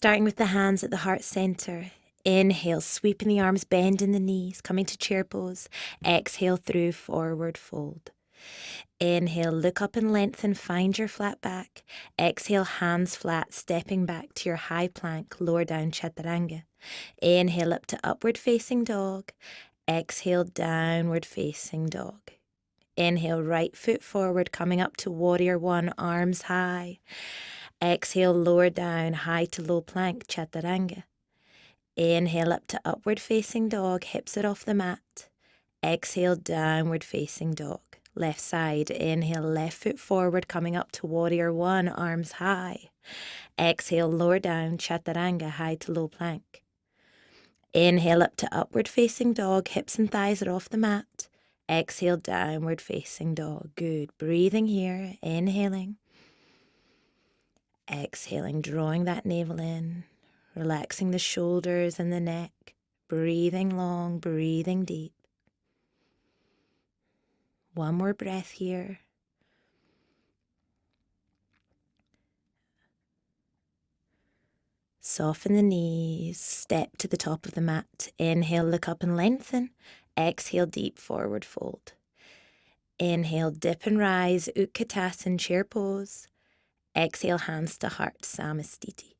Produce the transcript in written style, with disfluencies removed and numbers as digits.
Starting with the hands at the heart center. Inhale, sweeping the arms, bending the knees, coming to chair pose. Exhale through, forward fold. Inhale, look up and lengthen, find your flat back. Exhale, hands flat, stepping back to your high plank, lower down chaturanga. Inhale up to upward facing dog. Exhale, downward facing dog. Inhale, right foot forward, coming up to warrior one, arms high. Exhale, lower down, high to low plank, chaturanga. Inhale up to upward facing dog, hips are off the mat. Exhale, downward facing dog. Left side, inhale, left foot forward, coming up to warrior one, arms high. Exhale, lower down, chaturanga, high to low plank. Inhale up to upward facing dog, hips and thighs are off the mat. Exhale, downward facing dog. Good. Breathing here, inhaling. Exhaling, drawing that navel in, relaxing the shoulders and the neck, breathing long, breathing deep. One more breath here. Soften the knees, step to the top of the mat. Inhale, look up and lengthen. Exhale, deep forward fold. Inhale, dip and rise, Utkatasana, chair pose. Exhale, hands to heart, Samastiti.